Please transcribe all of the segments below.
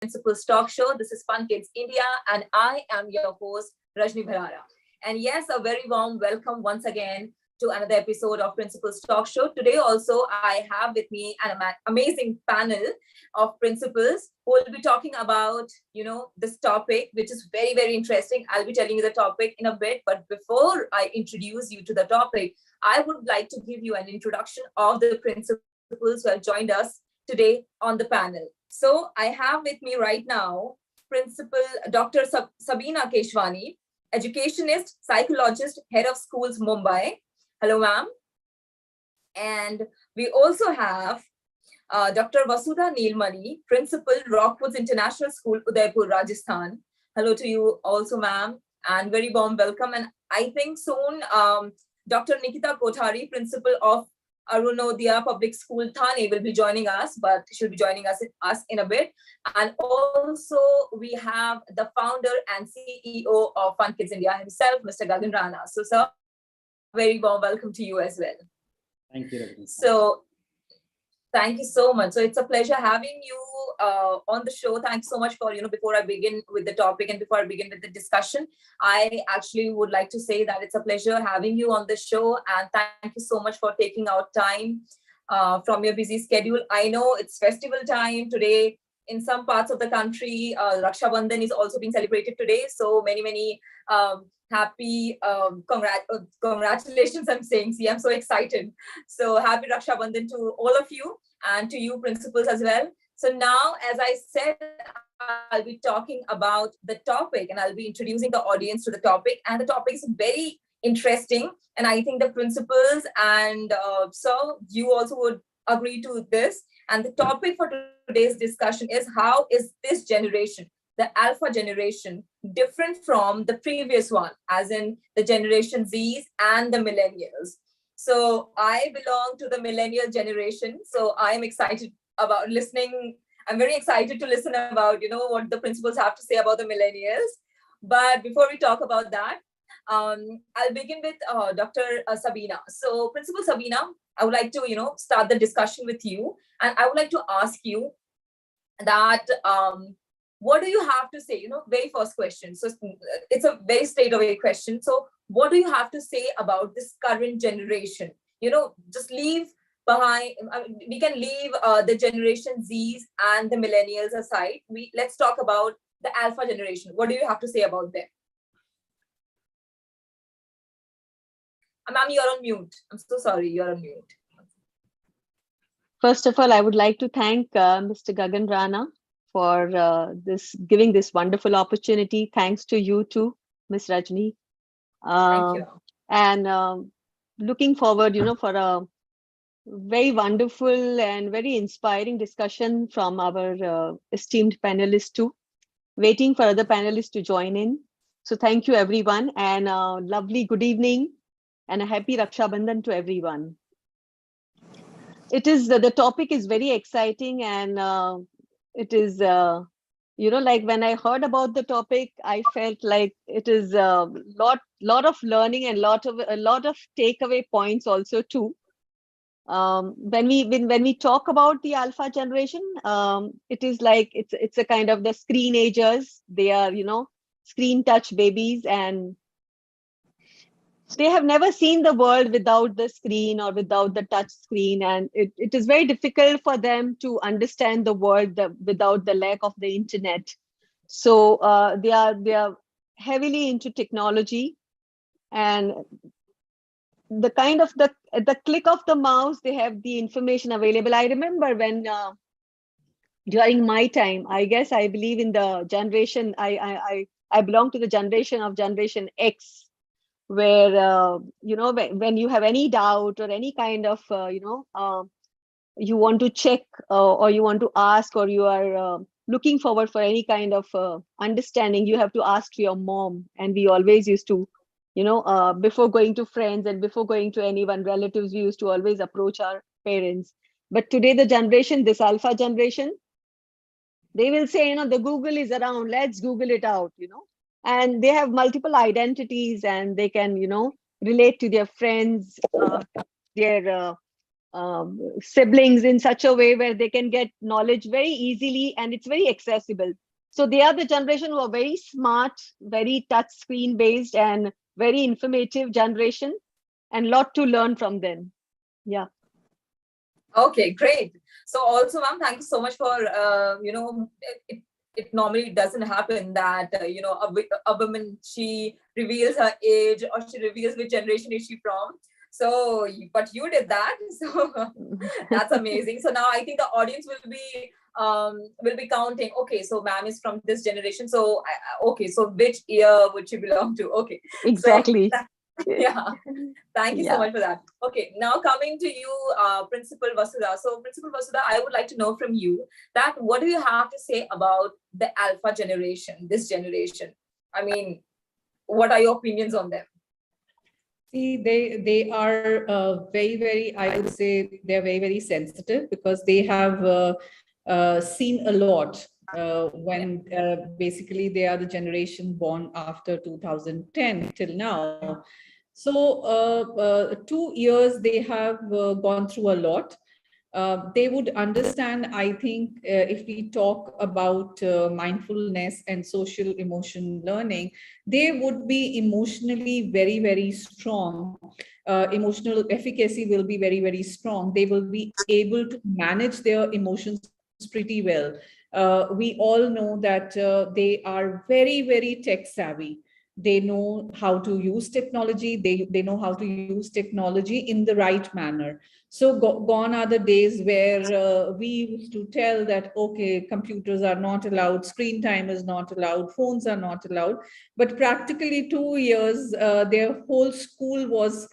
Principals Talk Show. This is Fun Kids India, and I am your host, Rajni Bharara. And yes, a very warm welcome once again to another episode of Principals Talk Show. Today also, I have with me an amazing panel of principals who will be talking about, this topic, which is very, very interesting. I'll be telling you the topic in a bit, but before I introduce you to the topic, I would like to give you an introduction of the principals who have joined us today on the panel. So I have with me right now, Principal Dr. Sabina Keshwani, Educationist, Psychologist, Head of Schools, Mumbai. Hello, ma'am. And we also have Dr. Vasudha Neel, Principal, Rockwoods International School, Udaipur, Rajasthan. Hello to you also, ma'am, and very warm welcome. And I think soon, Dr. Nikita Kothari, Principal of Arunodaya Public School, Thane, will be joining us, but she'll be joining us in a bit. And also we have the founder and CEO of Fun Kids India himself, Mr. Gagan Rana. So, sir, very warm welcome to you as well. Thank you, Rana. So, thank you so much. So it's a pleasure having you on the show. Thanks so much for, before I begin with the topic and before I begin with the discussion, I actually would like to say that it's a pleasure having you on the show. And thank you so much for taking out time from your busy schedule. I know it's festival time today. In some parts of the country, Raksha Bandhan is also being celebrated today. So many happy congratulations, I'm saying. See, I'm so excited. So happy Raksha Bandhan to all of you and to you principals as well. So now, as I said, I'll be talking about the topic and I'll be introducing the audience to the topic. And the topic is very interesting. And I think the principals and so you also would agree to this. And the topic for today's discussion is, how is this generation, the Alpha generation, different from the previous one, as in the Generation Zs and the Millennials? So I belong to the Millennial generation. So I'm excited about listening. I'm very excited to listen about, what the principals have to say about the Millennials. But before we talk about that, I'll begin with Dr. Sabina. So Principal Sabina, I would like to, start the discussion with you. And I would like to ask you that, what do you have to say? Very first question. So it's a very straightaway question. So what do you have to say about this current generation? Just leave behind. We can leave the Generation Zs and the Millennials aside. Let's talk about the Alpha generation. What do you have to say about them? Ma'am, you're on mute. I'm so sorry. You're on mute. First of all, I would like to thank Mr. Gagan Rana for giving this wonderful opportunity. Thanks to you too, Ms. Rajni. Thank you. And looking forward, for a very wonderful and very inspiring discussion from our esteemed panelists too. Waiting for other panelists to join in. So thank you everyone, and lovely good evening and a happy Raksha Bandhan to everyone. It is the topic is very exciting, and it is like when I heard about the topic, I felt like it is a lot of learning and a lot of takeaway points also too. When we talk about the Alpha generation, it is like it's a kind of the screenagers. They are screen touch babies, and they have never seen the world without the screen or without the touch screen, and it is very difficult for them to understand the world without the lack of the internet. So they are heavily into technology, and the kind of the click of the mouse, they have the information available. I remember when during my time, I believe in the generation, I belong to the Generation X, where when you have any doubt or any kind of you want to check or you want to ask, or you are looking forward for any kind of understanding, you have to ask to your mom. And we always used to before going to friends and before going to anyone, relatives, we used to always approach our parents. But today this Alpha generation, they will say, the Google is around, let's Google it out, and they have multiple identities, and they can relate to their friends, their siblings in such a way where they can get knowledge very easily and it's very accessible. So they are the generation who are very smart, very touch screen based and very informative generation, and lot to learn from them. Yeah. Okay, great. So also, ma'am, thank you so much for, it normally doesn't happen that, a woman, she reveals her age or she reveals which generation is she from. So, but you did that. So that's amazing. So now I think the audience will be counting. Okay, so ma'am is from this generation. So, okay, so which year would she belong to? Okay. Exactly. So, yeah. Thank you so Yeah. much for that. Okay, now coming to you, Principal Vasudha. So, Principal Vasudha, I would like to know from you that what do you have to say about the Alpha generation, this generation? I mean, what are your opinions on them? See, they are very, I would say they're very sensitive because they have seen a lot when basically they are the generation born after 2010 till now. So 2 years they have gone through a lot. They would understand, I think, if we talk about mindfulness and social emotion learning, they would be emotionally very strong. Emotional efficacy will be very strong. They will be able to manage their emotions pretty well. We all know that they are very tech savvy. They know how to use technology. They know how to use technology in the right manner. So gone are the days where we used to tell that, okay, computers are not allowed, screen time is not allowed, phones are not allowed. But practically 2 years, their whole school was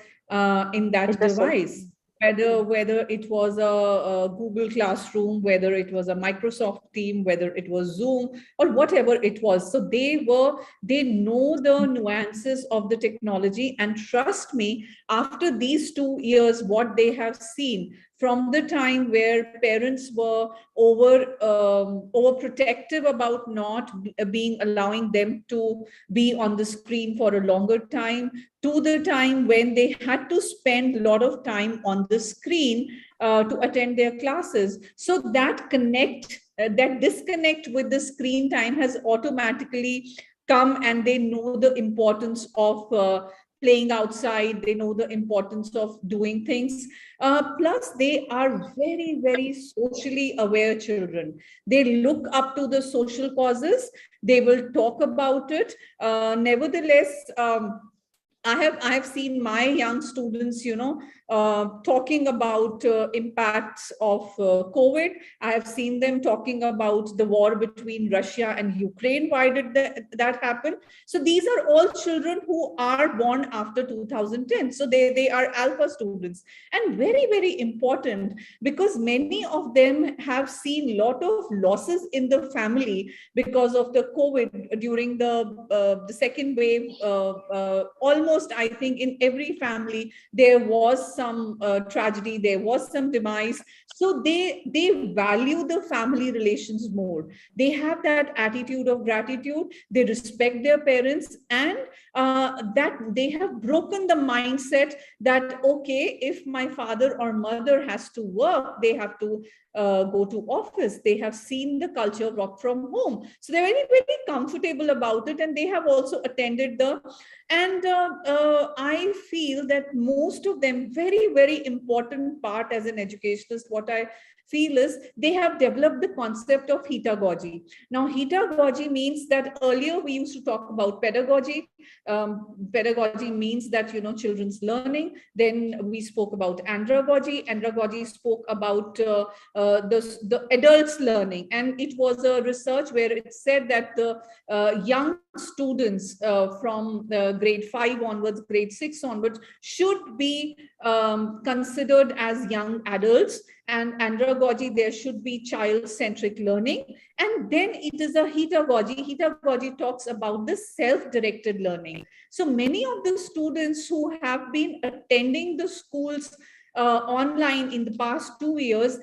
in that device. Whether it was a Google Classroom, whether it was a Microsoft Team, whether it was Zoom or whatever it was. So they know the nuances of the technology. And trust me, after these 2 years, what they have seen from the time where parents were overprotective about not being allowing them to be on the screen for a longer time, to the time when they had to spend a lot of time on the screen to attend their classes. So that disconnect with the screen time has automatically come, and they know the importance of playing outside. They know the importance of doing things. Plus, they are very socially aware children. They look up to the social causes. They will talk about it. Nevertheless, I have seen my young students, talking about impacts of COVID. I have seen them talking about the war between Russia and Ukraine. Why did that happen? So these are all children who are born after 2010. So they are alpha students, and very important, because many of them have seen a lot of losses in the family because of the COVID during the second wave. Almost, I think, in every family there was some tragedy, there was some demise. So they value the family relations more. They have that attitude of gratitude. They respect their parents, and that they have broken the mindset that, okay, if my father or mother has to work, they have to go to office. They have seen the culture of work from home. So they're very comfortable about it. And they have also attended and I feel that most of them, very important part as an educationist, what I feel is they have developed the concept of pedagogy. Now, pedagogy means that earlier we used to talk about pedagogy. Pedagogy means that, children's learning. Then we spoke about andragogy. Andragogy spoke about the adults learning. And it was a research where it said that the young students from grade 5 onwards, grade 6 onwards, should be considered as young adults. And andragogy, there should be child-centric learning. And then it is a pedagogy. Pedagogy talks about the self-directed learning. So many of the students who have been attending the schools online in the past 2 years.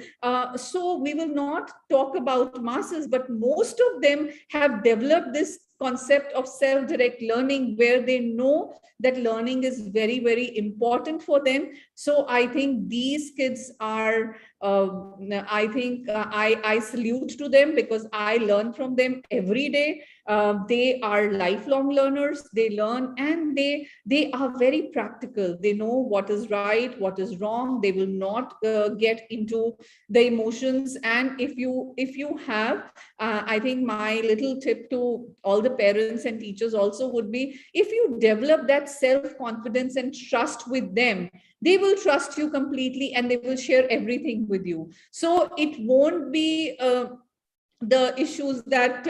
So we will not talk about masses, but most of them have developed this concept of self-direct learning, where they know that learning is very, very important for them. So I think these kids are, I salute to them, because I learn from them every day. They are lifelong learners. They learn, and they are very practical. They know what is right, what is wrong. They will not get into the emotions. And if you have, I think my little tip to all the parents and teachers also would be, if you develop that self confidence and trust with them, they will trust you completely, and they will share everything with you. So it won't be the issues that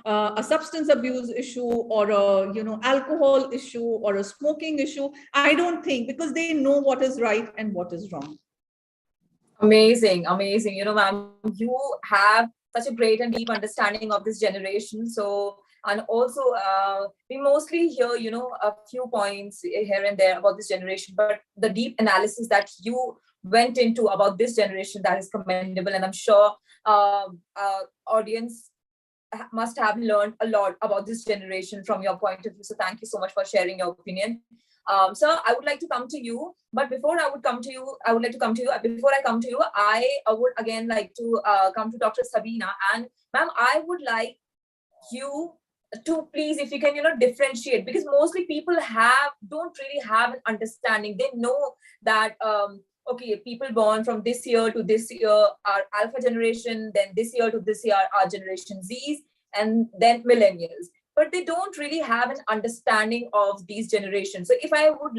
a substance abuse issue, or a alcohol issue, or a smoking issue. I don't think, because they know what is right and what is wrong. Amazing, amazing. Ma'am, you have such a great and deep understanding of this generation. So, and also, we mostly hear, a few points here and there about this generation, but the deep analysis that you went into about this generation, that is commendable. And I'm sure audience must have learned a lot about this generation from your point of view. So thank you so much for sharing your opinion. Sir, I would like to come to you, but before I would come to you, before I come to you, I would again like to come to Dr. Sabina. And ma'am, I would like you to please, if you can, differentiate, because mostly people don't really have an understanding. They know that, okay, people born from this year to this year are alpha generation, then this year to this year are generation Zs, and then millennials. But they don't really have an understanding of these generations. So if I would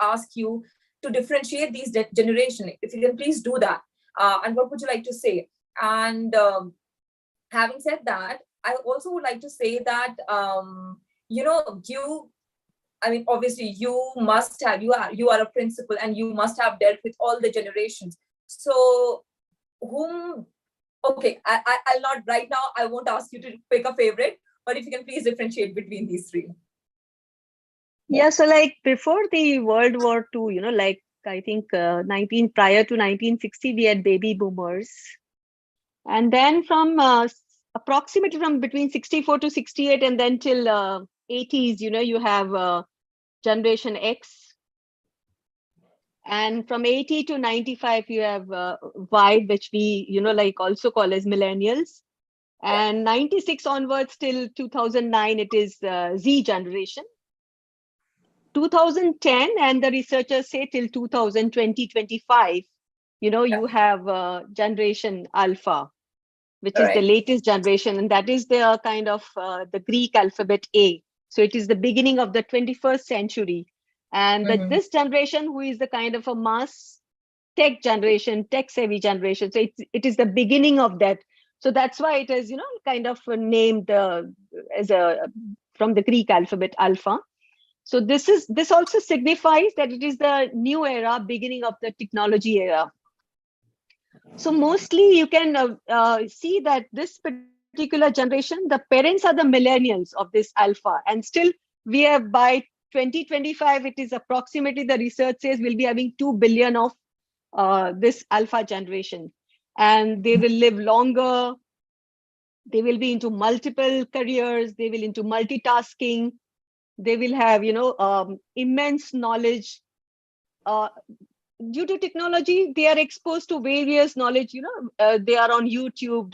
ask you to differentiate these generations, if you can please do that. And what would you like to say? And having said that, I also would like to say that, obviously you are a principal, and you must have dealt with all the generations. So I'll not right now, I won't ask you to pick a favorite, but if you can please differentiate between these three. Yeah, so like before the World War II, like I think prior to 1960, we had baby boomers. And then from approximately from between 64 to 68, and then till 80s, you have Generation X. And from 80 to 95, you have Y, which we, like also call as millennials. And 96 onwards till 2009, it is Z generation. 2010, and the researchers say till 2020, 25, you have Generation Alpha, which is the latest generation, and that is the kind of the Greek alphabet A. So it is the beginning of the 21st century. And this generation, who is the kind of a mass tech generation, tech savvy generation. So it is the beginning of that. So that's why it is, kind of named as from the Greek alphabet Alpha. So this also signifies that it is the new era, beginning of the technology era. So mostly you can see that this particular generation, the parents are the millennials of this Alpha, and still we have by 2025, it is approximately, the research says we'll be having 2 billion of this Alpha generation, and they will live longer. They will be into multiple careers. They will into multitasking. They will have, immense knowledge. Due to technology, they are exposed to various knowledge. They are on YouTube.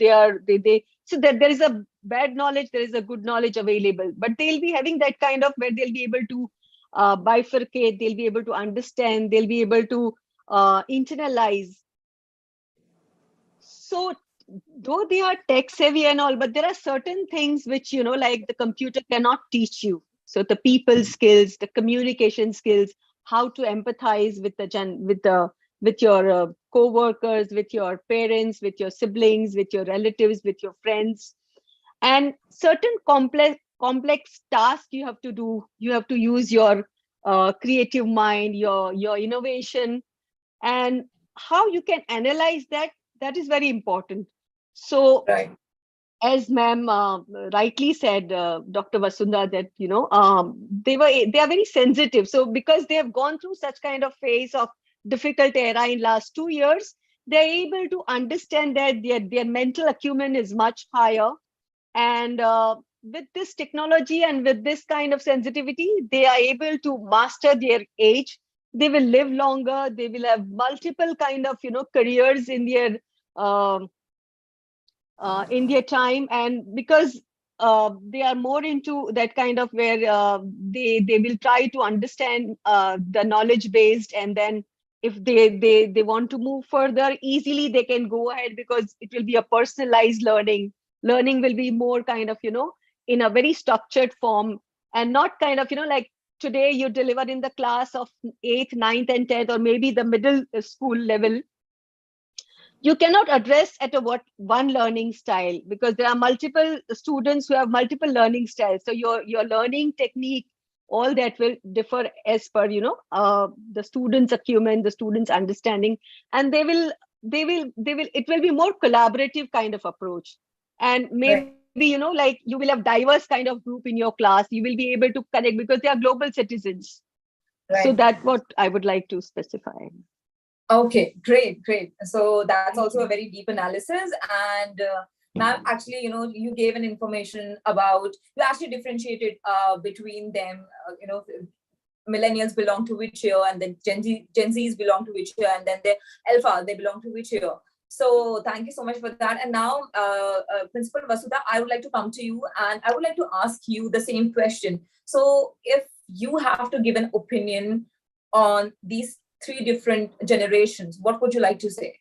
So that there is a bad knowledge, there is a good knowledge available. But they'll be having that kind of where they'll be able to bifurcate. They'll be able to understand. They'll be able to internalize. So though they are tech savvy and all, but there are certain things which, like the computer cannot teach you. So the people skills, the communication skills, how to empathize with your co-workers, with your parents, with your siblings, with your relatives, with your friends, and certain complex tasks you have to do. You have to use your creative mind, your innovation, and how you can analyze that. That is very important. So, as ma'am rightly said, Dr. Vasudha, that they are very sensitive. So because they have gone through such kind of phase of difficult era in last 2 years, they're able to understand that their mental acumen is much higher, and with this technology and with this kind of sensitivity, they are able to master their age. They will live longer. They will have multiple kind of, careers um, in their time. And because they are more into that kind of where they will try to understand the knowledge based, and then if they want to move further easily, they can go ahead, because it will be a personalized learning will be more kind of, in a very structured form, and not kind of, like today you deliver in the class of 8th, 9th and 10th, or maybe the middle school level. You cannot address at a one learning style, because there are multiple students who have multiple learning styles. So your learning technique, all that will differ as per, the students' acumen, the students' understanding, and it will be more collaborative kind of approach. And maybe, like you will have diverse kind of group in your class. You will be able to connect because they are global citizens. Right. So that's what I would like to specify. Okay, great, great. So that's also a very deep analysis. And ma'am, actually, you gave an information about, you actually differentiated between them, millennials belong to which year, and then Gen Zs belong to which year, and then the alpha, they belong to which year. So thank you so much for that. And now, Principal Vasudha, I would like to come to you, and I would like to ask you the same question. So if you have to give an opinion on these three different generations, what would you like to say?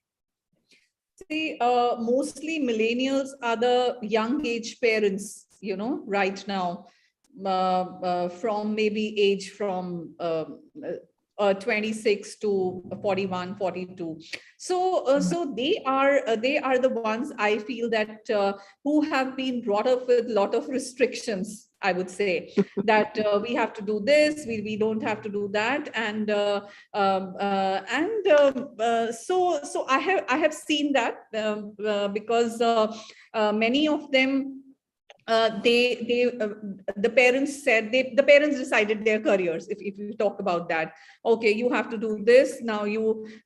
See, mostly millennials are the young age parents, right now, from maybe age from 26 to 41, 42. So they are the ones, I feel, that who have been brought up with a lot of restrictions, I would say, that we have to do this, we don't have to do that, and so I have seen that because many of them, the parents said, the parents decided their careers. If you talk about that, okay, you have to do this now.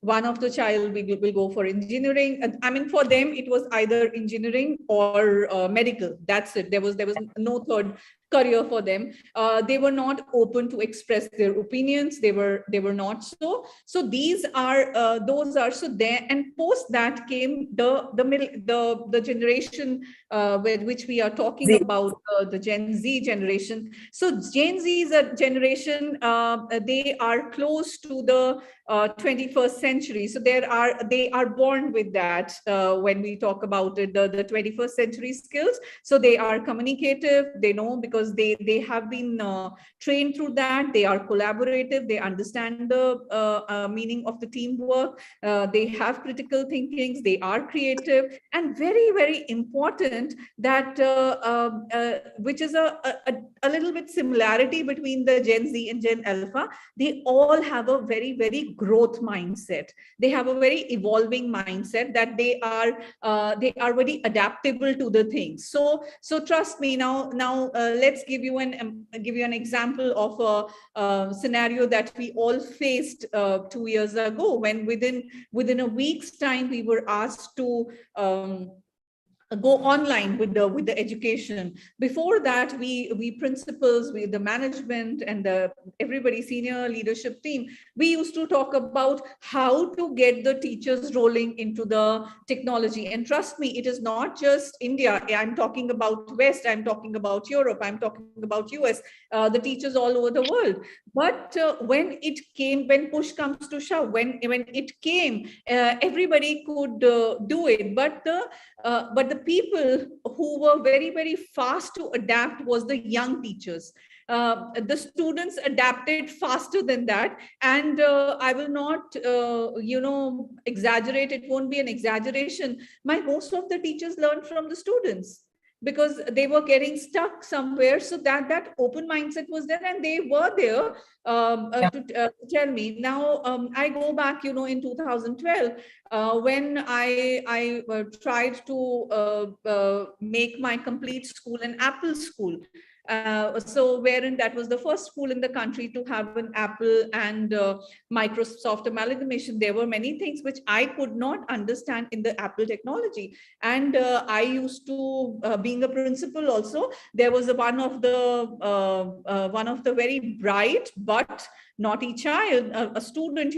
One of the child will go for engineering. I mean, for them it was either engineering or medical. That's it. There was no third career for them. They were not open to express their opinions. They were not so these are those are so there. And post that came the generation with which we are talking about, the Gen Z generation. So Gen Z is a generation, they are close to the 21st century. So they are born with that. When we talk about it, the 21st century skills. So they are communicative, they know, because they have been trained through that. They are collaborative, they understand the meaning of the teamwork, they have critical thinkings, they are creative, and very, very important that which is a little bit similarity between the Gen Z and Gen Alpha. They all have a very, very growth mindset. They have a very evolving mindset, that they are very adaptable to the things. So trust me. Now let's give you an example of a scenario that we all faced 2 years ago, when within a week's time we were asked to go online with the education. Before that, we principals, we the management, and everybody, senior leadership team, we used to talk about how to get the teachers rolling into the technology. And trust me, it is not just India. I'm talking about West, I'm talking about Europe, I'm talking about US, the teachers all over the world. But when push comes to shove, when it came, everybody could do it. But the people who were very, very fast to adapt was the young teachers. The students adapted faster than that. And I will not, exaggerate. It won't be an exaggeration. Most of the teachers learned from the students, because they were getting stuck somewhere. So that open mindset was there, and they were there to tell me. Now, I go back, in 2012, when I tried to make my complete school an Apple school. So wherein that was the first school in the country to have an Apple and Microsoft amalgamation. There were many things which I could not understand in the Apple technology. And I used to, being a principal also, there was one of the very bright but naughty child, a student,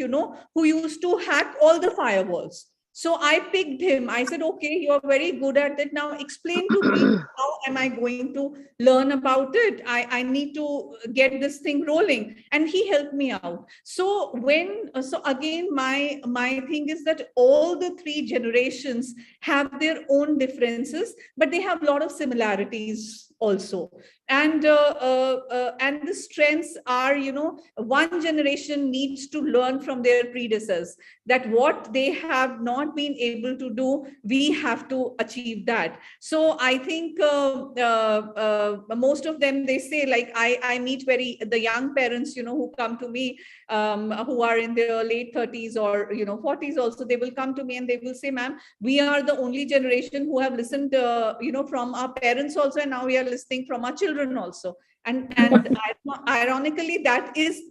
who used to hack all the firewalls. So I picked him. I said, okay, you're very good at it. Now explain to me, how am I going to learn about it? I need to get this thing rolling. And he helped me out. So so again, my thing is that all the three generations have their own differences, but they have a lot of similarities also. And the strengths are, one generation needs to learn from their predecessors, that what they have not been able to do, we have to achieve that. So I think most of them, they say, like, I meet the young parents, who come to me, who are in their late 30s or 40s also. They will come to me and they will say, ma'am, we are the only generation who have listened from our parents also, and now we are listening from our children also. And ironically, that is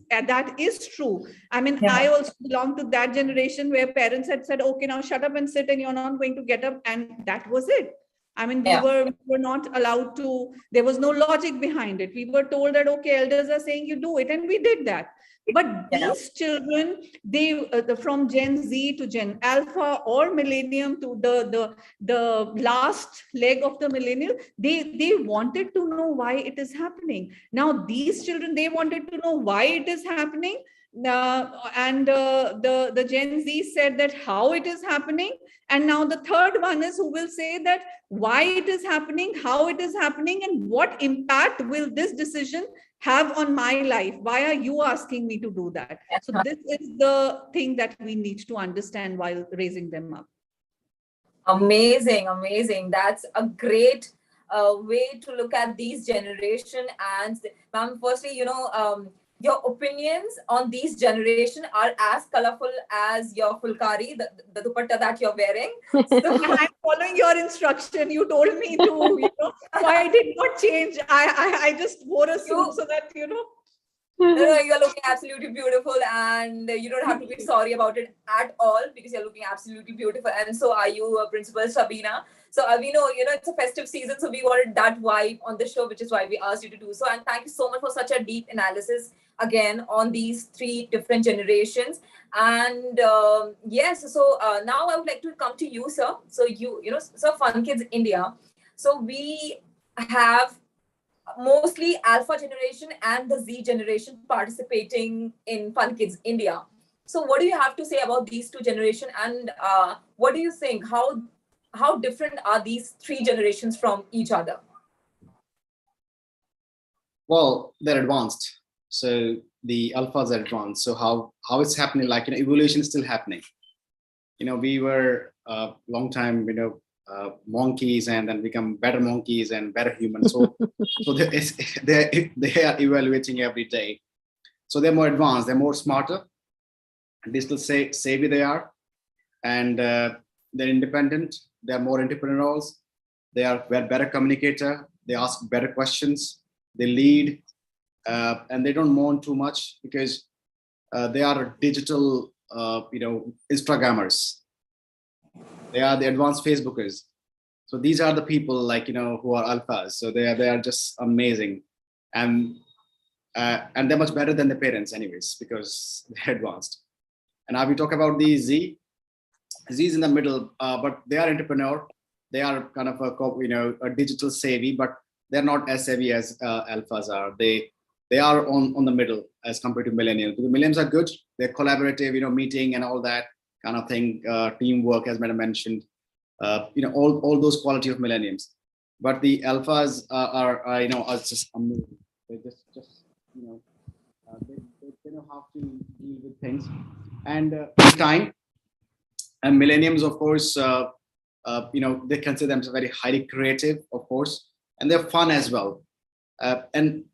true. I mean, Yeah. I also belong to that generation where parents had said, okay, now shut up and sit, and you're not going to get up. And that was it. I mean, we were not allowed to, there was no logic behind it. We were told that, okay, elders are saying you do it, and we did that. But these children, they from Gen Z to Gen Alpha or Millennium to the last leg of the Millennial, they wanted to know why it is happening. Now these children, they wanted to know why it is happening. And the Gen Z said that how it is happening. And now the third one is who will say that why it is happening, how it is happening, and what impact will this decision have on my life? Why are you asking me to do that? So this is the thing that we need to understand while raising them up. Amazing, amazing. That's a great way to look at these generation. And ma'am, firstly, your opinions on these generation are as colorful as your fulkari, the dupatta that you're wearing. So I'm following your instruction. You told me to, so I did not change. I just wore a suit so that, No, you're looking absolutely beautiful, and you don't have to be sorry about it at all, because you're looking absolutely beautiful. And so are you, Principal Sabina. So we know, it's a festive season, so we wanted that vibe on the show, which is why we asked you to do so. And thank you so much for such a deep analysis again on these three different generations. And yes, so now I would like to come to you, sir. So so FunKids India. So we have mostly Alpha generation and the Z generation participating in FunKids India. So what do you have to say about these two generations, and what do you think? How different are these three generations from each other? Well, they're advanced. So the alphas are advanced. So how it's happening, like, evolution is still happening. We were a long time, monkeys, and then become better monkeys and better humans. So they are evaluating every day. So they're more advanced, they're more smarter, digital savvy they are, and they're independent, they're more entrepreneurs, they're better communicator, they ask better questions, they lead, and they don't mourn too much, because they are digital, Instagrammers. They are the advanced Facebookers. So these are the people, like, who are alphas. So they are just amazing, and they're much better than the parents, anyways, because they're advanced. And now we talk about the Z. Z is in the middle, but they are entrepreneur. They are kind of a digital savvy, but they're not as savvy as alphas are. They are on the middle as compared to millennials. Because millennials are good. They're collaborative, meeting and all that kind of thing, teamwork, as Madam mentioned, all those quality of millenniums. But the alphas are just amazing. They just they know how to deal with things. And with time, and millenniums, of course, they consider themselves very highly creative, of course, and they're fun as well, and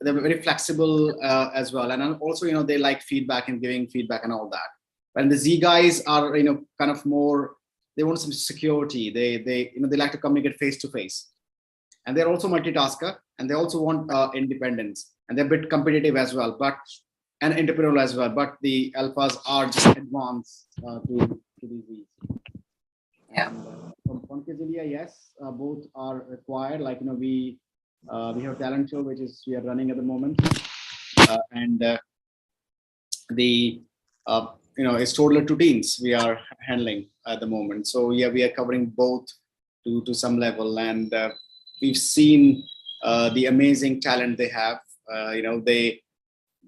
they're very flexible as well. And also, they like feedback and giving feedback and all that. And the Z guys are, kind of more, they want some security. They like to communicate face to face, and they're also multitasker, and they also want independence, and they're a bit competitive as well, and entrepreneurial as well. But the alphas are just advanced to these. Yeah. And from FunKidsIndia, yes, both are required. Like, we have a talent show which we are running at the moment, and it's toddler to teens we are handling at the moment. So yeah, we are covering both to some level, and we've seen the amazing talent they have.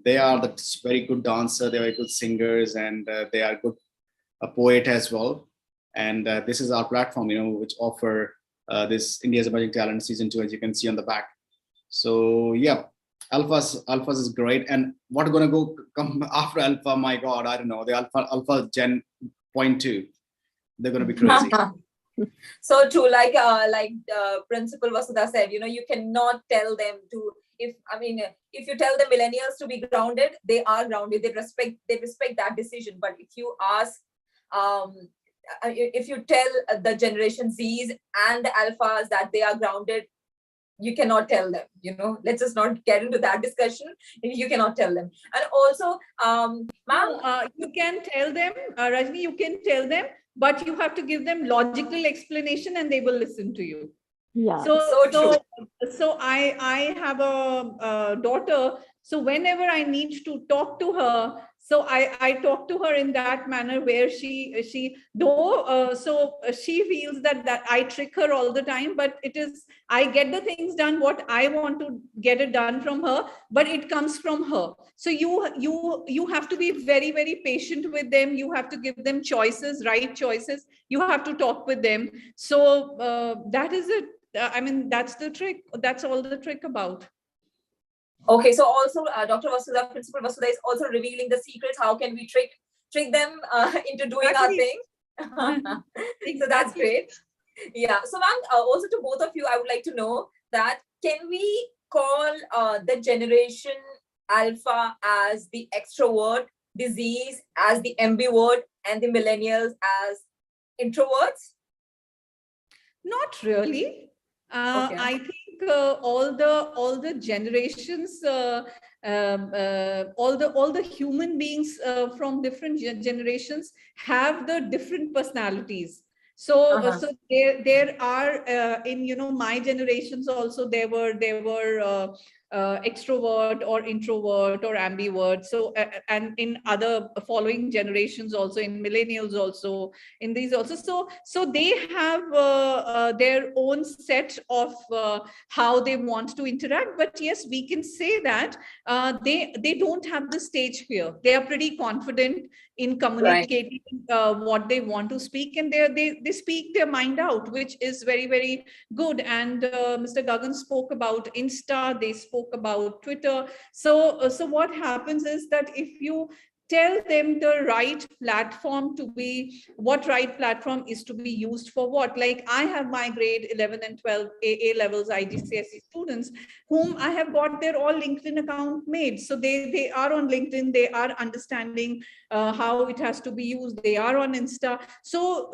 They are the very good dancer, they are very good singers, and they are good a poet as well. And this is our platform, which offer this India's Emerging Talent Season 2, as you can see on the back. So yeah, alphas is great. And what's gonna come after alpha? My God, I don't know. The alpha Gen 0.2, they're gonna be crazy. So true, like Principal Vasudha said, you cannot tell them to. If you tell the millennials to be grounded, they are grounded. They respect that decision. But if you ask, if you tell the Generation Zs and the alphas that they are grounded, you cannot tell them. Let's just not get into that discussion. You cannot tell them. And also, ma'am, you can tell them, Rajni, you can tell them, but you have to give them logical explanation, and they will listen to you. Yeah. So I have a daughter. So whenever I need to talk to her, so I talk to her in that manner where she feels that I trick her all the time, but I get the things done what I want to get it done from her, but it comes from her. So you have to be very, very patient with them. You have to give them choices, right choices. You have to talk with them. So that is it. That's the trick. That's all the trick about. Okay, so also Dr. Vasudha, Principal Vasudha is also revealing the secrets. How can we trick them into doing our thing? So that's great. Yeah. So ma'am, also to both of you, I would like to know that can we call the generation alpha as the extrovert, the Zs as the ambivert, and the millennials as introverts? Not really. Okay. I think all the generations, all the human beings from different generations have the different personalities. So so there are in my generations also there were extrovert or introvert or ambivert. So and in other following generations also, in millennials also, in these also. So they have their own set of how they want to interact. But yes, we can say that they don't have the stage fear. They are pretty confident in communicating what they want to speak, and they speak their mind out, which is very, very good. And Mr. Gagan spoke about Insta, they spoke about Twitter. So what happens is that if you tell them the right platform what right platform is to be used for what. Like I have my grade 11 and 12 A levels IGCSE students whom I have got their all LinkedIn account made. So they are on LinkedIn, they are understanding how it has to be used. They are on Insta. So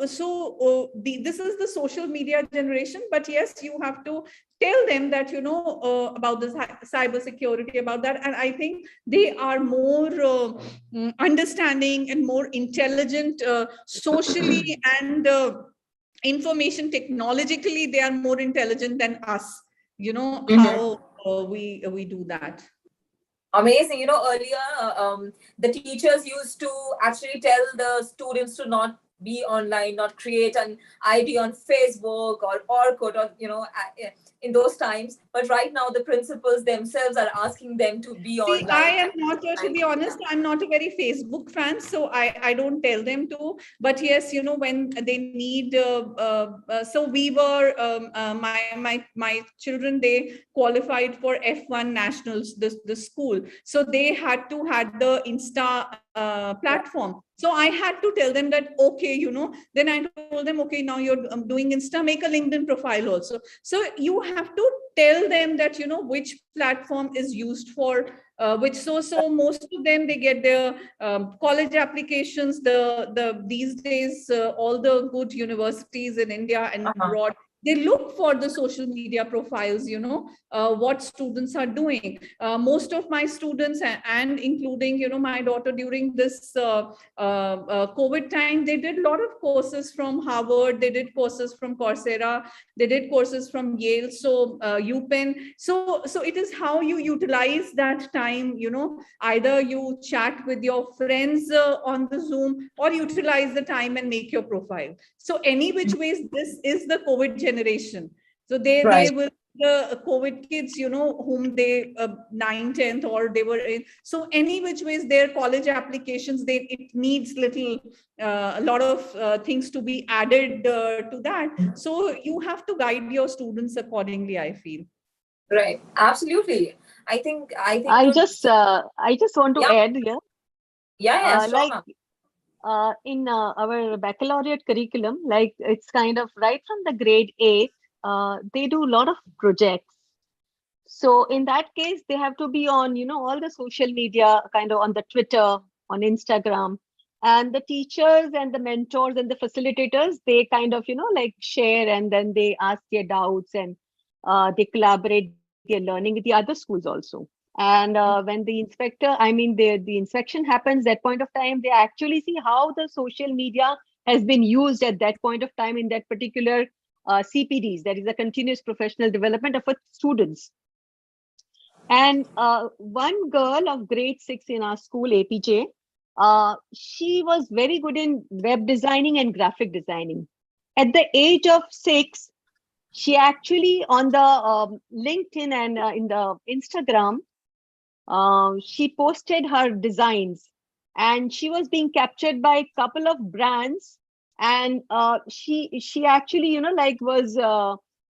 this is the social media generation. But yes, you have to tell them that, about the cyber security, about that. And I think they are more understanding and more intelligent socially and information technologically. They are more intelligent than us, how we do that. Amazing. Earlier the teachers used to actually tell the students to not be online, not create an ID on Facebook or Orkut, or in those times. But right now the principals themselves are asking them to be online. I am not, to be honest, I'm not a very Facebook fan, so I don't tell them to. But yes, when they need, so we were, my children, they qualified for F1 Nationals, the school. So they had the Insta platform. So I had to tell them that, okay, then I told them, okay, now you're doing Insta, make a LinkedIn profile also. So you have to tell them that, which platform is used for which. So most of them, they get their college applications, these days, all the good universities in India and abroad, they look for the social media profiles, what students are doing. Most of my students, and including, my daughter, during this COVID time, they did a lot of courses from Harvard, they did courses from Coursera, they did courses from Yale, so UPenn. So it is how you utilize that time, either you chat with your friends on the Zoom, or utilize the time and make your profile. So any which ways, this is the COVID generation. So they will, the COVID kids, whom they 9th, 10th, or they were in. So any which ways, their college applications, it needs a lot of things to be added to that. So you have to guide your students accordingly, I feel. Right. Absolutely. I think. I just want to add here. Yeah, sure, like in our baccalaureate curriculum, like it's kind of right from the grade 8, they do a lot of projects. So in that case, they have to be on, all the social media, kind of on the Twitter, on Instagram, and the teachers and the mentors and the facilitators, they kind of, like share, and then they ask their doubts, and they collaborate their learning with the other schools also. And when the the inspection happens, that point of time, they actually see how the social media has been used at that point of time in that particular CPDs, that is a continuous professional development of students. And one girl of grade 6 in our school, APJ, she was very good in web designing and graphic designing. At the age of 6, she actually, on the LinkedIn and in the Instagram, she posted her designs, and she was being captured by a couple of brands, and she actually was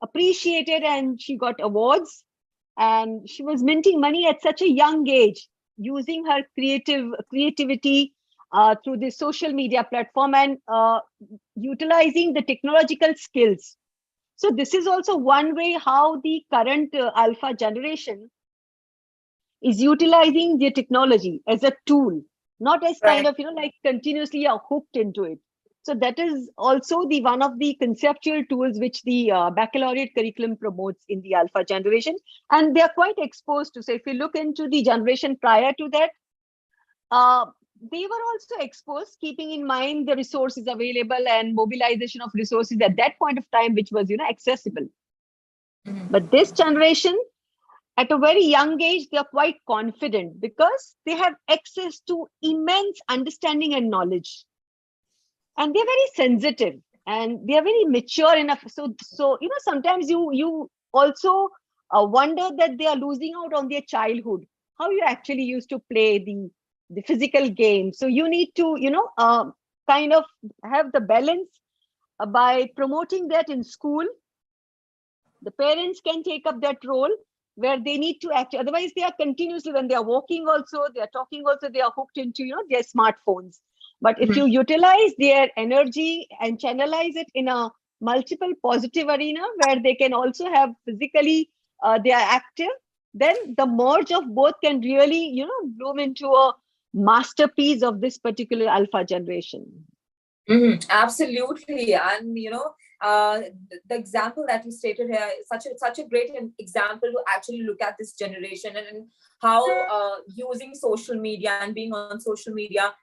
appreciated, and she got awards, and she was minting money at such a young age, using her creativity through the social media platform, and utilizing the technological skills. So this is also one way how the current alpha generation is utilizing the technology as a tool, not as kind of, continuously are hooked into it. So that is also the one of the conceptual tools which the baccalaureate curriculum promotes in the alpha generation. And they are quite exposed to, say, if you look into the generation prior to that, they were also exposed, keeping in mind the resources available and mobilization of resources at that point of time, which was, accessible. But this generation, at a very young age, they are quite confident because they have access to immense understanding and knowledge. And they're very sensitive, and they are very mature enough. So sometimes you also wonder that they are losing out on their childhood, how you actually used to play the physical game. So you need to, kind of have the balance by promoting that in school. The parents can take up that role where they need to act. Otherwise, they are continuously, when they are walking also, they are talking also, they are hooked into, their smartphones. But if you utilize their energy and channelize it in a multiple positive arena where they can also have physically, they are active, then the merge of both can really, bloom into a masterpiece of this particular alpha generation. Absolutely. And, the example that you stated here is such a great example to actually look at this generation and how using social media and being on social media,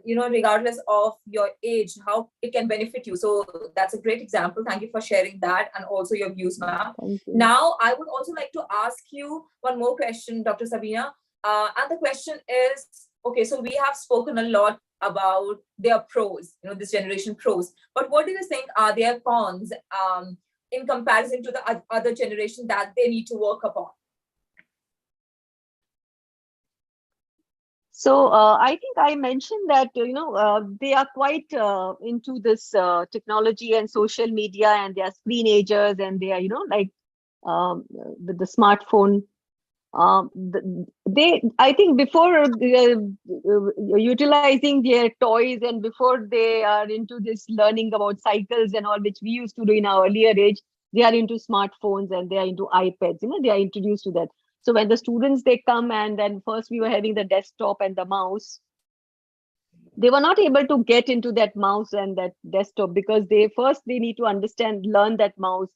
regardless of your age, how it can benefit you. So that's a great example. Thank you for sharing that, and also your views, ma'am. Now, I would also like to ask you one more question, Dr. Sabina. And the question is, okay, so we have spoken a lot about their pros, this generation pros, but what do you think are their cons in comparison to the other generation that they need to work upon? So I think I mentioned that, they are quite into this technology and social media, and they are screenagers, and they are, with the smartphone. I think before utilizing their toys, and before they are into this learning about cycles and all, which we used to do in our earlier age, they are into smartphones and they are into iPads, they are introduced to that. So when the students, they come, and then first we were having the desktop and the mouse. They were not able to get into that mouse and that desktop because they need to learn that mouse.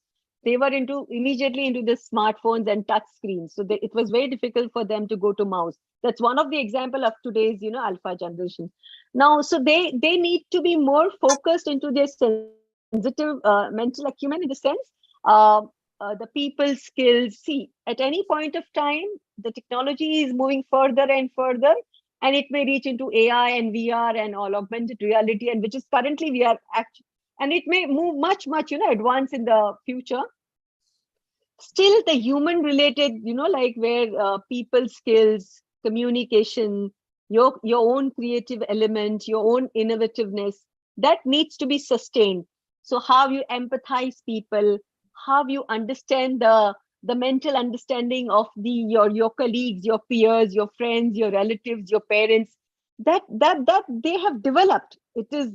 They were immediately into the smartphones and touch screens. So it was very difficult for them to go to mouse. That's one of the example of today's, alpha generation. Now, so they need to be more focused into their sensitive mental acumen, in the sense, the people skills. See, at any point of time, the technology is moving further and further, and it may reach into AI and VR and all augmented reality, and which is currently we are actually, and it may move much, advance in the future. Still, the human related, like where people skills, communication, your own creative element, your own innovativeness, that needs to be sustained. So how you empathize people, how you understand the mental understanding of your colleagues, your peers, your friends, your relatives, your parents, that they have developed. It is,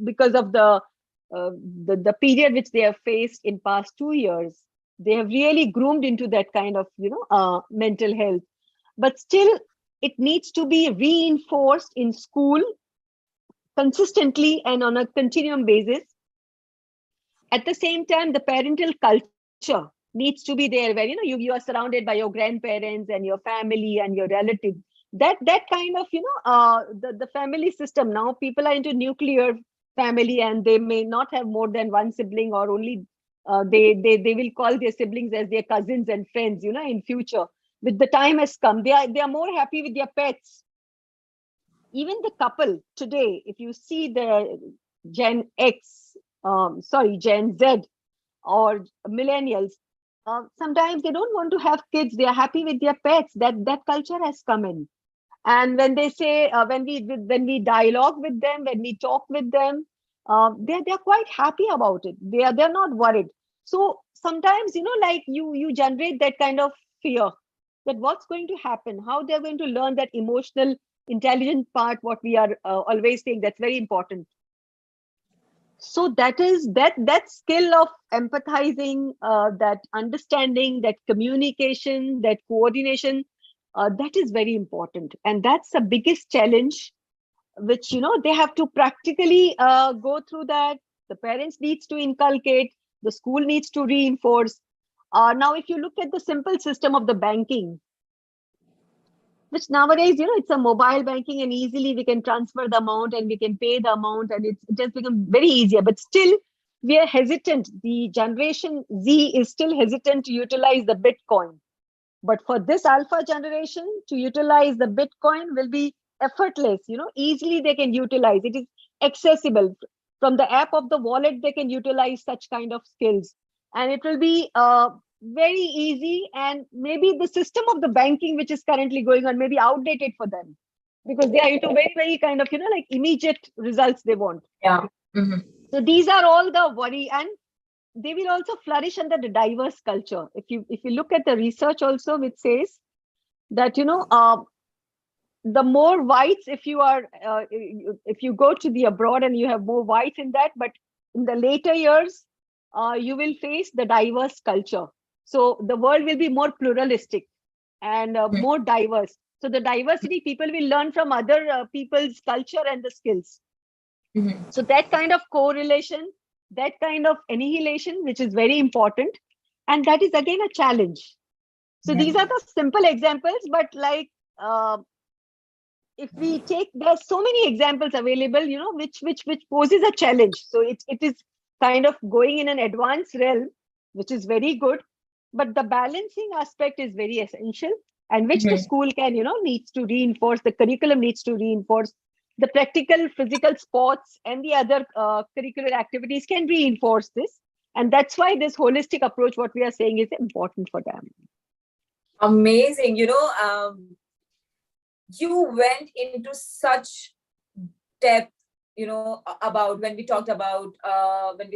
because of the period which they have faced in past 2 years, they have really groomed into that kind of, mental health. But still, it needs to be reinforced in school consistently and on a continuum basis. At the same time, the parental culture needs to be there, where you are surrounded by your grandparents and your family and your relatives. That kind of, the family system. Now people are into nuclear family, and they may not have more than one sibling, or only they will call their siblings as their cousins and friends, in future. With the time has come, they are more happy with their pets. Even the couple today, if you see the Gen Z or millennials, sometimes they don't want to have kids. They are happy with their pets. That culture has come in. And when they say, when we dialogue with them, when we talk with them, they're quite happy about it. They're not worried. So sometimes, like you generate that kind of fear, that what's going to happen, how they're going to learn that emotional intelligent part, what we are always saying, that's very important. So that is that skill of empathizing, that understanding, that communication, that coordination, that is very important. And that's the biggest challenge, which they have to practically go through. That the parents needs to inculcate, the school needs to reinforce. Now if you look at the simple system of the banking, which nowadays, it's a mobile banking, and easily we can transfer the amount and we can pay the amount, and it has become very easier. But still, we are hesitant. The generation Z is still hesitant to utilize the Bitcoin. But for this alpha generation, to utilize the Bitcoin will be effortless. Easily they can utilize. It is accessible. From the app of the wallet, they can utilize such kind of skills. And it will be very easy, and maybe the system of the banking which is currently going on may be outdated for them, because they are into very, very kind of, like immediate results they want. Yeah. Mm-hmm. So these are all the worry, and they will also flourish under the diverse culture. If you look at the research also, which says that, the more whites, if you go to the abroad and you have more whites in that, but in the later years, you will face the diverse culture. So the world will be more pluralistic and more diverse. So the diversity, people will learn from other people's culture and the skills. Mm-hmm. So that kind of correlation, that kind of annihilation, which is very important. And that is again a challenge. So these are the simple examples, but like, if we take, there's so many examples available, which poses a challenge. So it is kind of going in an advanced realm, which is very good. But the balancing aspect is very essential, and which the school can, needs to reinforce, the curriculum needs to reinforce, the practical physical sports and the other curricular activities can reinforce this. And that's why this holistic approach, what we are saying, is important for them. Amazing. You went into such depth, about when we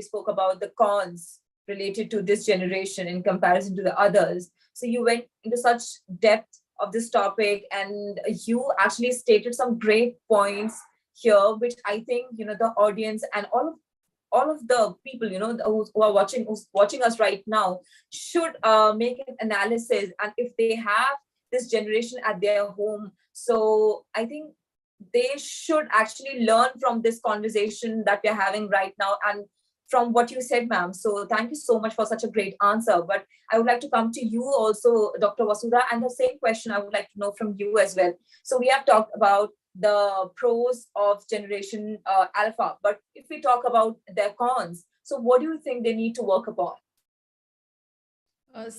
spoke about the cons related to this generation in comparison to the others. So you went into such depth of this topic, and you actually stated some great points here, which I think, the audience and all of the people, who are watching us right now should make an analysis, and if they have this generation at their home. So I think they should actually learn from this conversation that we're having right now and from what you said, ma'am. So thank you so much for such a great answer. But I would like to come to you also, Dr. Vasudha, and the same question I would like to know from you as well. So we have talked about the pros of generation alpha, but if we talk about their cons, so what do you think they need to work upon? A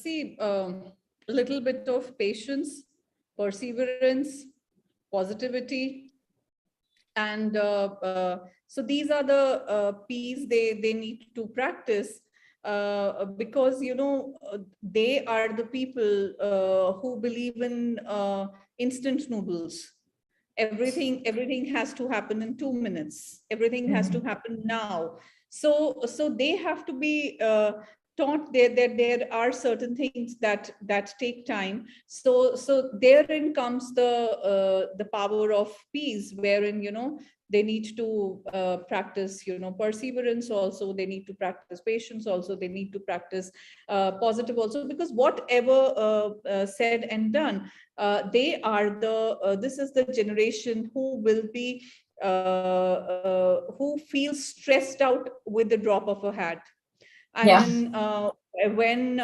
little bit of patience, perseverance, positivity, and so these are the P's they need to practice, because they are the people who believe in instant noodles. Everything has to happen in 2 minutes. Everything has to happen now. So they have to be taught that there are certain things that take time. So therein comes the power of peace, wherein they need to practice perseverance also, they need to practice patience also, they need to practice positive also, because whatever said and done, they are this is the generation who will be who feels stressed out with the drop of a hat. I mean, when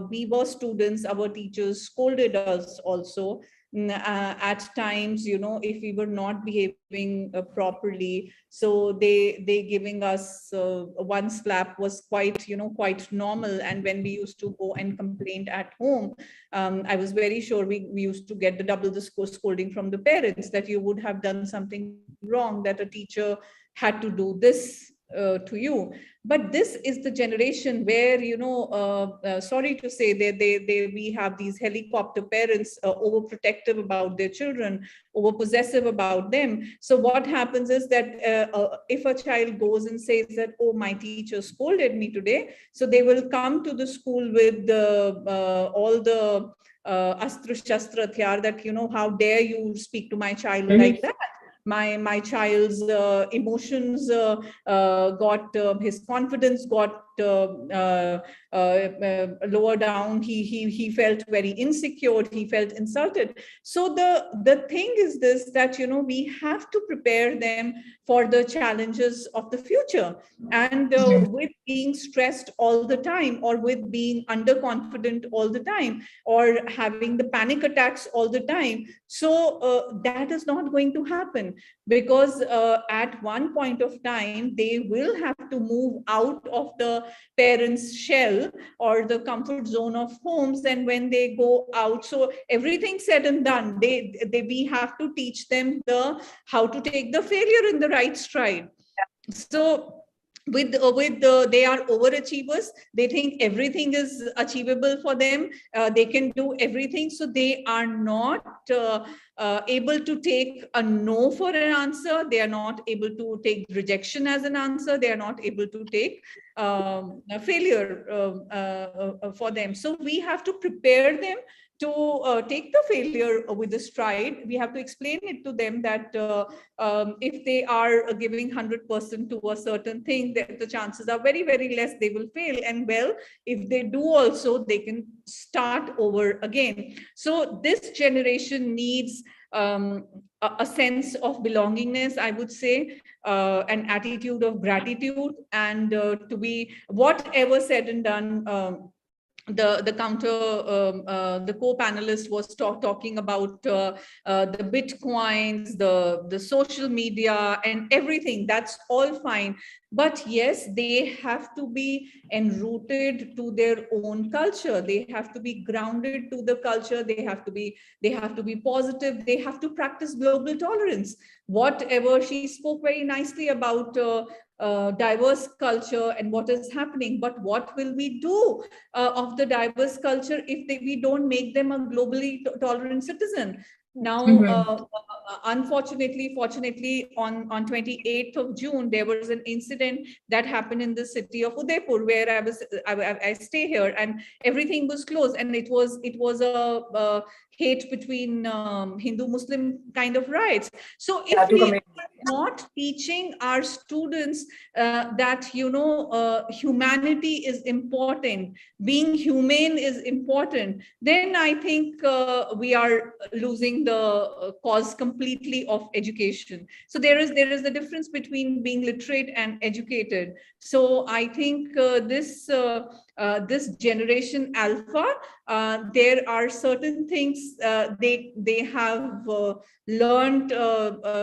we were students, our teachers scolded us also. At times, if we were not behaving properly, so they giving us one slap was quite normal. And when we used to go and complain at home, I was very sure we used to get double the scolding from the parents, that you would have done something wrong, that a teacher had to do this to you. But this is the generation where sorry to say, we have these helicopter parents, overprotective about their children, over possessive about them. So what happens is that if a child goes and says that, oh, my teacher scolded me today, so they will come to the school with all the astra shastra thyar, that how dare you speak to my child like that. My child's emotions got, his confidence got lower down. He felt very insecure. He felt insulted. So the thing is this, that we have to prepare them for the challenges of the future. And with being stressed all the time, or with being underconfident all the time, or having the panic attacks all the time, so that is not going to happen, because at one point of time they will have to move out of the parents' shell or the comfort zone of homes. And when they go out, so everything said and done, we have to teach them how to take the failure in the right stride. So they are overachievers. They think everything is achievable for them. They can do everything. So they are not able to take a no for an answer. They are not able to take rejection as an answer. They are not able to take a failure for them. So we have to prepare them to take the failure with a stride. We have to explain it to them that if they are giving 100% to a certain thing, that the chances are very, very less they will fail. And well, if they do also, they can start over again. So this generation needs a sense of belongingness, I would say, an attitude of gratitude, and to be, whatever said and done, the co-panelist was talking about the bitcoins, the social media and everything. That's all fine, but yes, they have to be enrooted to their own culture. They have to be grounded to the culture. They have to be positive. They have to practice global tolerance. Whatever, she spoke very nicely about diverse culture and what is happening, but what will we do of the diverse culture if we don't make them a globally tolerant citizen? Now, unfortunately, fortunately, on 28th of June, there was an incident that happened in the city of Udaipur, where I stay here, and everything was closed, and it was a hate between Hindu-Muslim kind of riots. So if we are not teaching our students that humanity is important, being humane is important, then I think we are losing the cause completely of education. So there is the difference between being literate and educated. So I think this generation alpha, there are certain things they have learned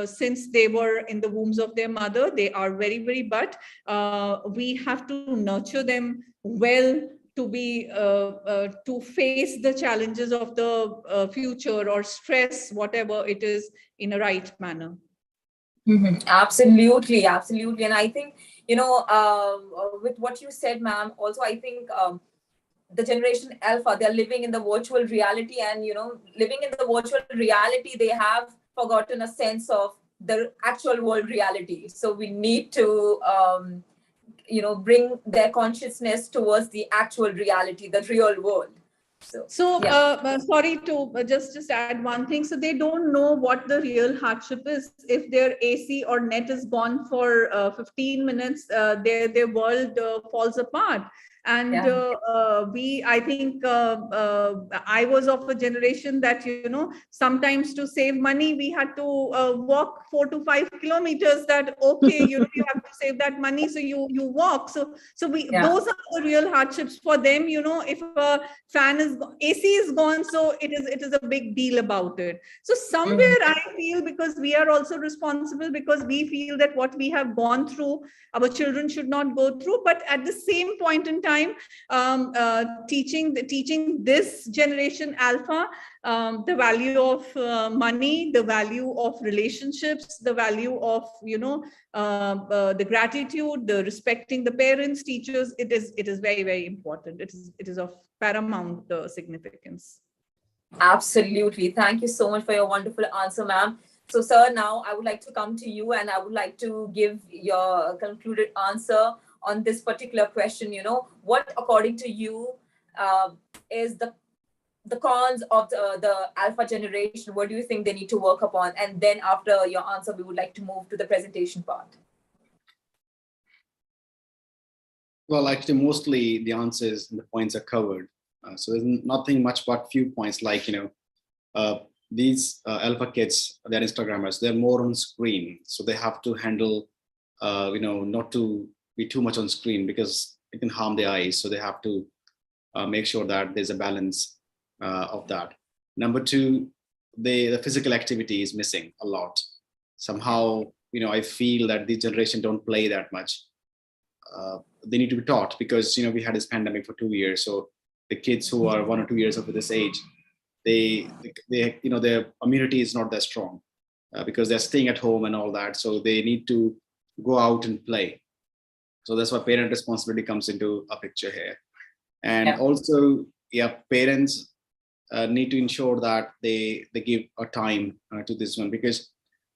since they were in the wombs of their mother. They are very, but we have to nurture them well to be to face the challenges of the future or stress, whatever it is, in a right manner. Absolutely, absolutely. And I think, with what you said, ma'am, also I think the generation alpha, they're living in the virtual reality, and living in the virtual reality, they have forgotten a sense of the actual world reality. So we need to bring their consciousness towards the actual reality, the real world. So, Yeah. sorry to just add one thing. So they don't know what the real hardship is. If their AC or net is gone for 15 minutes, their world falls apart. And I think I was of a generation that, sometimes to save money, we had to walk 4 to 5 kilometers. That, okay, you have to save that money, so you walk. So those are the real hardships for them. If a fan is AC is gone, so it is a big deal about it. So somewhere I feel, because we are also responsible, because we feel that what we have gone through, our children should not go through. But at the same point in time, teaching this generation alpha the value of money, the value of relationships, the value of the gratitude, the respecting the parents, teachers. It is very important. It is of paramount significance. Absolutely. Thank you so much for your wonderful answer, ma'am. So, sir, now I would like to come to you, and I would like to give your concluded answer on this particular question. What, according to you, is the cons of the alpha generation? What do you think they need to work upon? And then after your answer, we would like to move to the presentation part. Well, actually, mostly the answers and the points are covered. So there's nothing much but few points, like, these alpha kids, they're Instagrammers, they're more on screen. So they have to handle, not to be too much on screen, because it can harm their eyes. So they have to make sure that there's a balance of that. Number two, the physical activity is missing a lot. Somehow, I feel that this generation don't play that much. They need to be taught, because we had this pandemic for 2 years. So the kids who are 1 or 2 years of this age, they their immunity is not that strong because they're staying at home and all that. So they need to go out and play. So that's why parent responsibility comes into a picture here. And also, parents need to ensure that they give a time to this one, because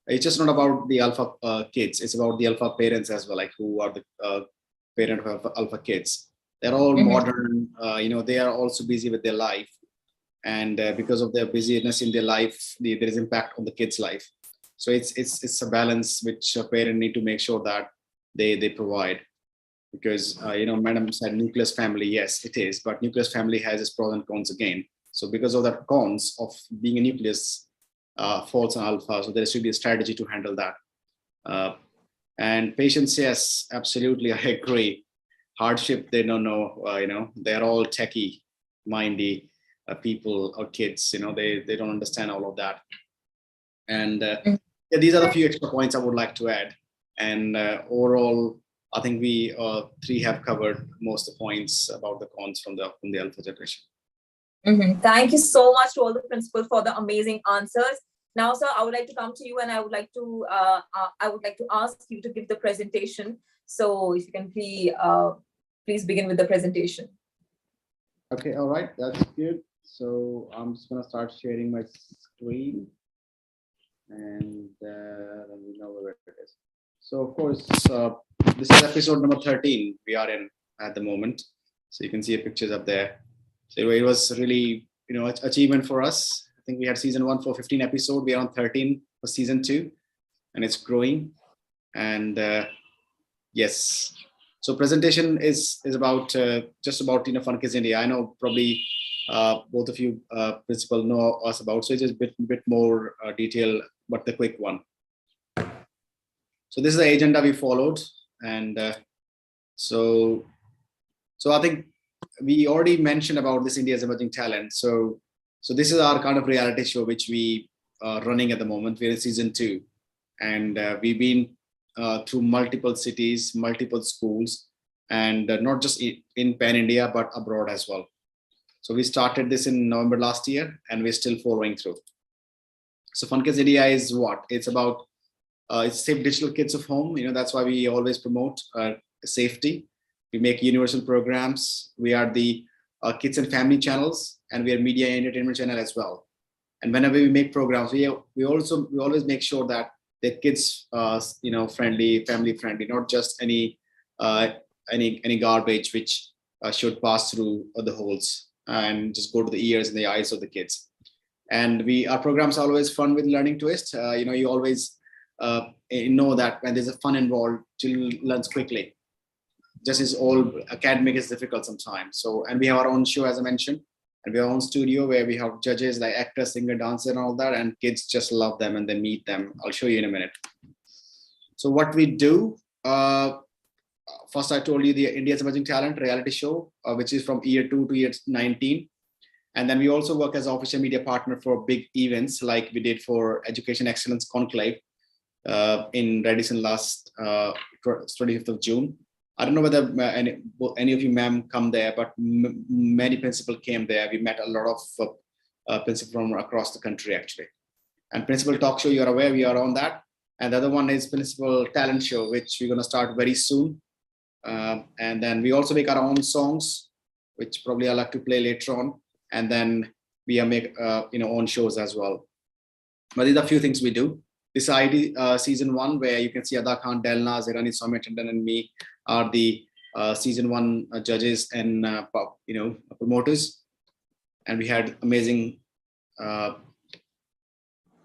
it's just not about the alpha kids, it's about the alpha parents as well, like who are the parent of alpha kids. They're all modern, they are also busy with their life. And because of their busyness in their life, there is impact on the kids' life. So it's a balance which a parent need to make sure that they provide. Because, madam said nucleus family, yes, it is, but nucleus family has its pros and cons again. So because of that cons of being a nucleus, false and alpha, so there should be a strategy to handle that. And patience, yes, absolutely, I agree. Hardship, they don't know, they're all techie, mindy people or kids, they don't understand all of that. And these are the few extra points I would like to add. And overall, I think we three have covered most of the points about the cons from the alpha generation. Thank you so much to all the principals for the amazing answers. Now, sir, I would like to come to you, and I would like to ask you to give the presentation. So, if you can please begin with the presentation. Okay, all right, that's good. So I'm just gonna start sharing my screen, and let me know where it is. So of course, this is episode number 13 we are in at the moment. So you can see the pictures up there. So it was really, achievement for us. I think we had season 1 for 15 episodes. We are on 13 for season 2, and it's growing. And yes, so presentation is about just about FunKidsIndia. I know probably both of you principal know us about. So it's just a bit more detail, but the quick one. So this is the agenda we followed, and so I think we already mentioned about this India's Emerging Talent. So this is our kind of reality show which we are running at the moment. We're in season 2, and we've been through multiple cities, multiple schools, and not just in Pan India but abroad as well. So we started this in November last year, and we're still following through. So FunKidsIndia is what? It's about it's safe digital kids of home. That's why we always promote safety. We make universal programs. We are the kids and family channels, and we are media and entertainment channel as well. And whenever we make programs, we always make sure that the kids friendly, family friendly, not just any garbage which should pass through the holes and just go to the ears and the eyes of the kids. And our programs are always fun with learning twist. You always know that when there's a fun involved, children learns quickly. Just as all academic is difficult sometimes. So, and we have our own show, as I mentioned, and we have our own studio where we have judges like actor, singer, dancer, and all that, and kids just love them and they meet them. I'll show you in a minute. So what we do, first I told you the India's Emerging Talent reality show, which is from year 2 to year 19. And then we also work as an official media partner for big events like we did for Education Excellence Conclave in Radisson last 25th of June. I don't know whether any of you ma'am come there, but many principals came there. We met a lot of principals from across the country actually. And Principal Talk Show, you're aware we are on that. And the other one is Principal Talent Show, which we're going to start very soon. And then we also make our own songs, which probably I'll like to play later on. And then we make own shows as well. But these are a few things we do. This ID season 1, where you can see Ada Khan, Delna, Zirani, Soumya Tandon, and me are the season 1 judges and promoters. And we had amazing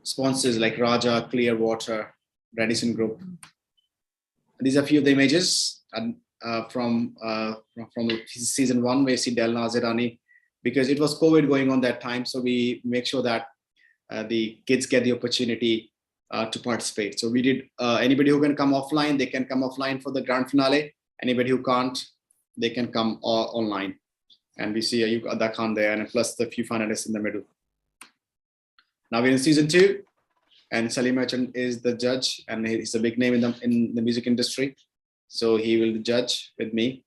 sponsors like Raja, Clearwater, Radisson Group. These are a few of the images from season 1, where you see Delna, Zirani, because it was COVID going on that time. So we make sure that the kids get the opportunity to participate. So we did anybody who can come offline, they can come offline for the grand finale. Anybody who can't, they can come online. And we see Ada Khan there, and plus the few finalists in the middle. Now we're in season 2, and Salim Merchant is the judge, and he's a big name in the music industry. So he will judge with me.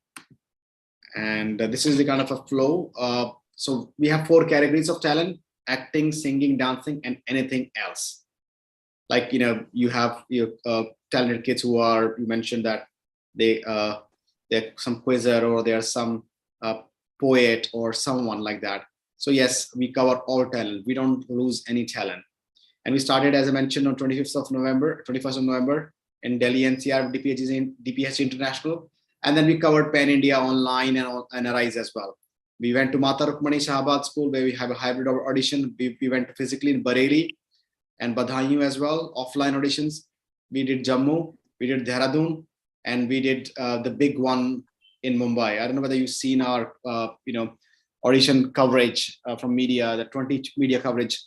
And this is the kind of a flow. So we have 4 categories of talent: acting, singing, dancing, and anything else. Like, you have your talented kids who are, you mentioned that they're some quizzer, or they're some poet or someone like that. So yes, we cover all talent. We don't lose any talent. And we started, as I mentioned, on 21st of November in Delhi NCR, DPH International. And then we covered Pan India online and Arise as well. We went to Mata Rukmani Shahabad School, where we have a hybrid audition. We went physically in Bareilly and Badhayu as well, offline auditions. We did Jammu, we did Dehradun, and we did the big one in Mumbai. I don't know whether you've seen our audition coverage from media. The 20 media coverage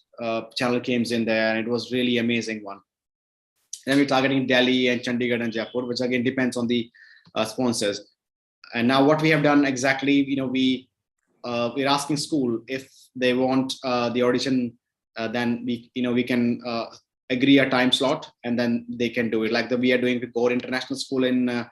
channel came in there, and it was really amazing one. And then we're targeting Delhi and Chandigarh and Jaipur, which again depends on the sponsors. And now what we have done exactly, we're asking school if they want the audition, then we can agree a time slot, and then they can do it. Like we are doing with Gaur International School in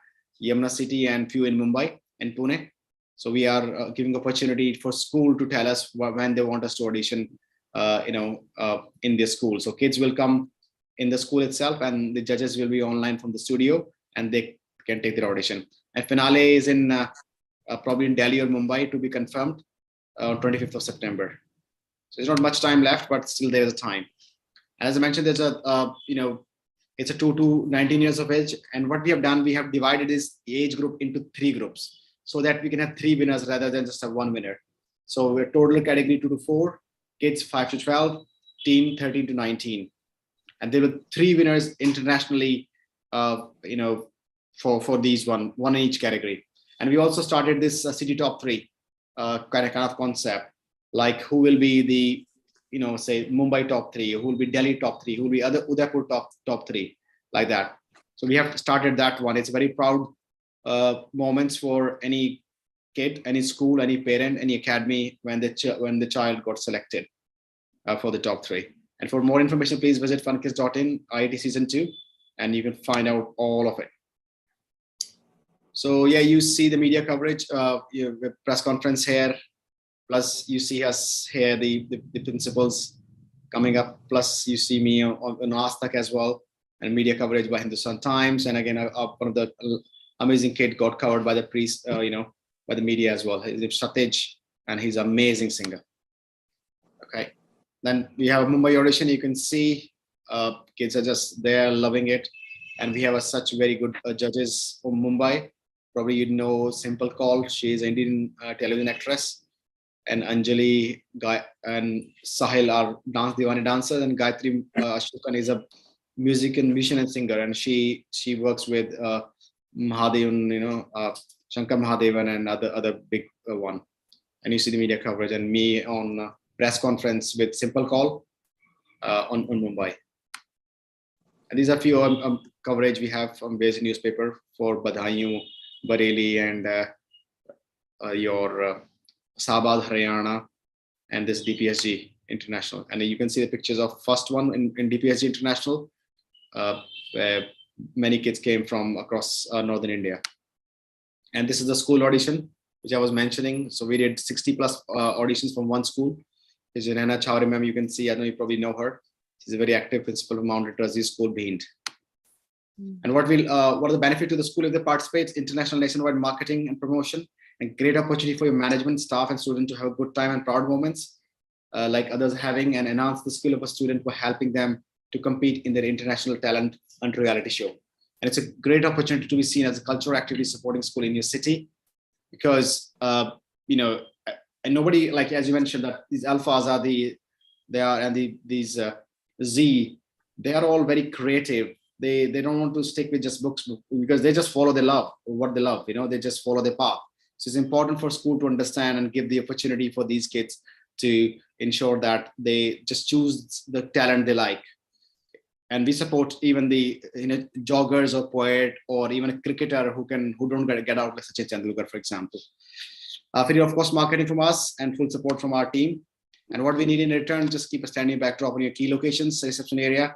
Yamuna City and few in Mumbai and Pune. So we are giving opportunity for school to tell us when they want us to audition, in their school. So kids will come in the school itself, and the judges will be online from the studio, and they can take their audition. And finale is in probably in Delhi or Mumbai, to be confirmed, 25th of September. So there's not much time left, but still there is a time. As I mentioned, there's it's a 2 to 19 years of age. And what we have done, we have divided this age group into 3 groups, so that we can have 3 winners rather than just have 1 winner. So we're total category 2 to 4, kids 5 to 12, teen 13 to 19. And there were 3 winners internationally, for these one in each category. And we also started this city top 3 kind of concept. like who will be the, say Mumbai top 3, who will be Delhi top 3, who will be other Udaipur top 3, like that. So we have started that one. It's very proud moments for any kid, any school, any parent, any academy when the child got selected for the top 3. And for more information, please visit funkids.in IIT season 2, and you can find out all of it. So yeah, you see the media coverage, the press conference here, plus you see us here, the principals coming up, plus you see me on Aastak as well, and media coverage by Hindustan Times. And again, one of the amazing kid got covered by the priest, by the media as well. His name is Satej, and he's an amazing singer. Okay. Then we have a Mumbai audition. You can see kids are just there loving it. And we have such very good judges from Mumbai. Probably you know Simple Call. She is an Indian television actress. And Anjali and Sahil are dance Diwani dancers. And Gayatri Ashokan is a musician and singer. And she works with Mahadevan, Shankar Mahadevan and other big one. And you see the media coverage and me on press conference with Simple Call on Mumbai. And these are a few coverage we have from basic newspaper for Badhayu, Bareilly, and your Sabad, Haryana, and this DPSG International. And you can see the pictures of first one in DPSG International, where many kids came from across northern India. And this is the school audition, which I was mentioning. So we did 60 plus auditions from one school. This is Rana Chowri ma'am. You can see, I know you probably know her. She's a very active principal of Mount Literacy School, Behind. And what are the benefit to the school if they participate? International nationwide marketing and promotion, and great opportunity for your management, staff, and student to have a good time and proud moments, like others having, and enhance the skill of a student by helping them to compete in their international talent and reality show. And it's a great opportunity to be seen as a cultural activity supporting school in your city, because and nobody, like as you mentioned, that these alphas are these Z, they are all very creative. They don't want to stick with just books because they just follow what they love. They just follow their path. So it's important for school to understand and give the opportunity for these kids to ensure that they just choose the talent they like. And we support even the joggers or poet or even a cricketer who don't get out, like Sachin Tendulkar, for example. Free of course marketing from us and full support from our team. And what we need in return, just keep a standing backdrop on your key locations, reception area,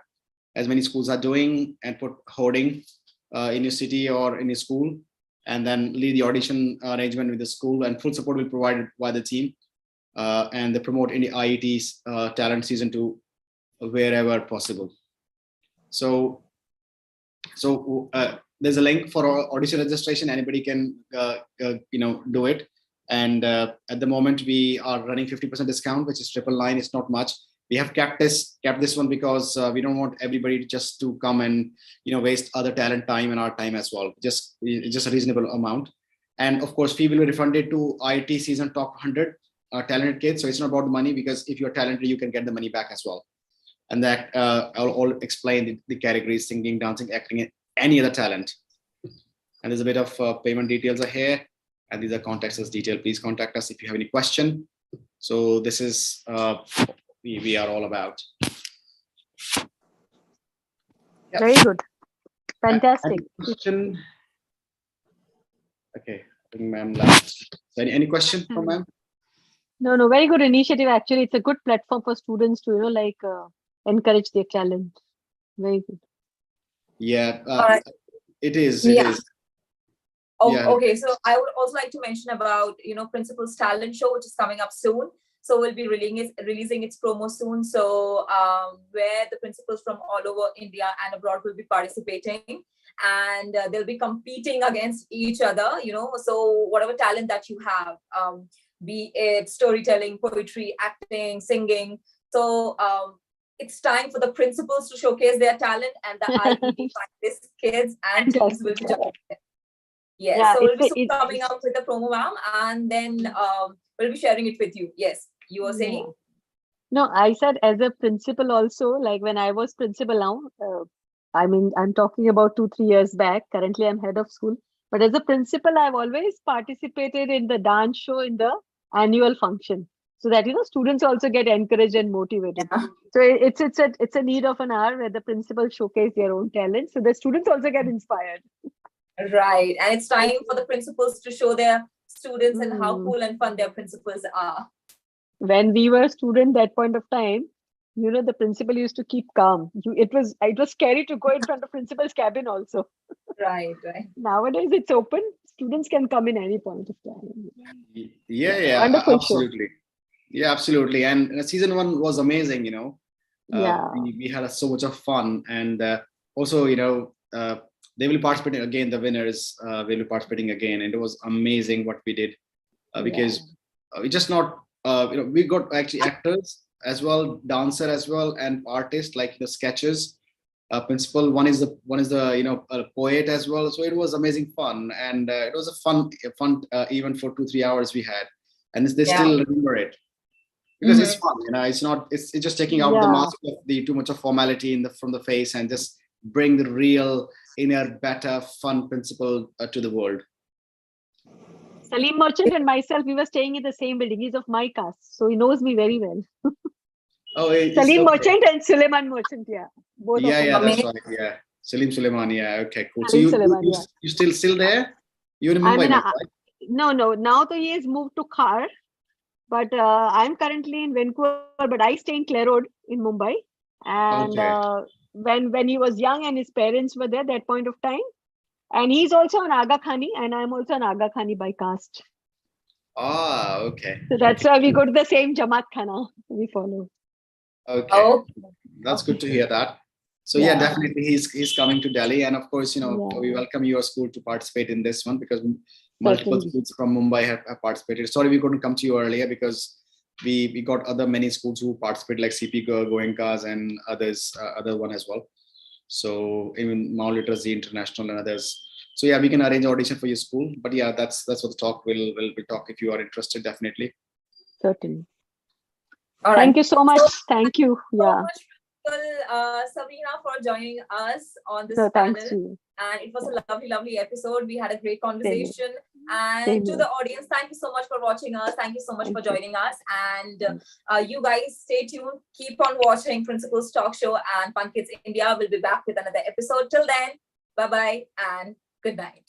as many schools are doing, and put hoarding in your city or in your school, and then lead the audition arrangement with the school, and full support will be provided by the team. And they promote any IET's talent season 2 wherever possible. So there's a link for audition registration. Anybody can do it. And at the moment we are running 50% discount, which is 999. It's not much. We have kept this one because we don't want everybody just to come and waste other talent time and our time as well. Just a reasonable amount. And of course, fee will be refunded to IIT season top 100 talented kids. So it's not about the money, because if you're talented, you can get the money back as well. And that I'll explain the categories: singing, dancing, acting, any other talent. And there's a bit of payment details are here, and these are contact us detail. Please contact us if you have any question. So this is we are all about. Yep. Very good. Fantastic. Question? Okay, I think ma'am last. Any question from ma'am? No, very good initiative. Actually, it's a good platform for students to encourage their talent. Very good. Yeah, it is. Oh, yeah. Okay, so I would also like to mention about Principal's Talent Show, which is coming up soon. So we'll be releasing its promo soon. So where the principals from all over India and abroad will be participating, and they'll be competing against each other. So whatever talent that you have, be it storytelling, poetry, acting, singing. So it's time for the principals to showcase their talent, and the IED finalist kids and teams will be joining them. Yes, so we'll be soon coming out with the promo, ma'am, and then we'll be sharing it with you. Yes, you were saying? Yeah. No, I said as a principal also, like when I was principal now, I'm talking about 2-3 years back. Currently, I'm head of school. But as a principal, I've always participated in the dance show in the annual function. so that students also get encouraged and motivated. Yeah. So it's a need of an hour where the principals showcase their own talent, so the students also get inspired. Right. And it's time for the principals to show their students and how cool and fun their principals are. When we were students, that point of time, the principal used to keep calm. It was scary to go in front of principal's cabin also. Right. Nowadays it's open. Students can come in any point of time. Yeah, Wonderful absolutely. Yeah, absolutely. And season 1 was amazing, Yeah. We had so much of fun, and also, they will participate again. The winners will be participating again, and it was amazing what we did, because we just not, we got actually actors as well, dancer as well, and artists like the sketches. Principal, one is the a poet as well. So it was amazing fun, and it was a fun event for 2-3 hours we had, and they still remember it. Because it's fun, it's just taking out the mask of the too much of formality from the face, and just bring the real inner, better, fun principle to the world. Salim Merchant and myself, we were staying in the same building. He's of my caste, so he knows me very well. Oh, Salim Merchant and Suleiman Merchant, both. Yeah, that's right. Yeah, Salim Suleiman. Yeah, okay, cool. Salim So Suleiman, you still there? You're in Mumbai now, right? No. Now he has moved to Khar, but I'm currently in Vancouver. But I stay in Clare Road in Mumbai. And when he was young and his parents were there, that point of time, and he's also an Aga Khani, and I'm also an Aga Khani by caste. Ah, okay. So that's why we go to the same Jamaat Khana. We follow. Okay, that's good to hear that. So yeah, definitely he's coming to Delhi, and of course, we welcome your school to participate in this one, because multiple schools from Mumbai have participated. Sorry, we couldn't come to you earlier because we got many schools who participate, like CP Goenkas and others, other one as well. So even Mount Literacy International and others. So yeah, we can arrange audition for your school. But yeah, that's what the talk will talk if you are interested, definitely. Certainly. All right. Thank you so much. Thank you. So much, Sabina, for joining us on this panel. Thanks to you. And it was a lovely episode. We had a great conversation. And to the audience, thank you so much for watching us. Thank you so much for joining us. And you guys stay tuned. Keep on watching Principals Talk Show, and FunKids India will be back with another episode. Till then, bye-bye and good night.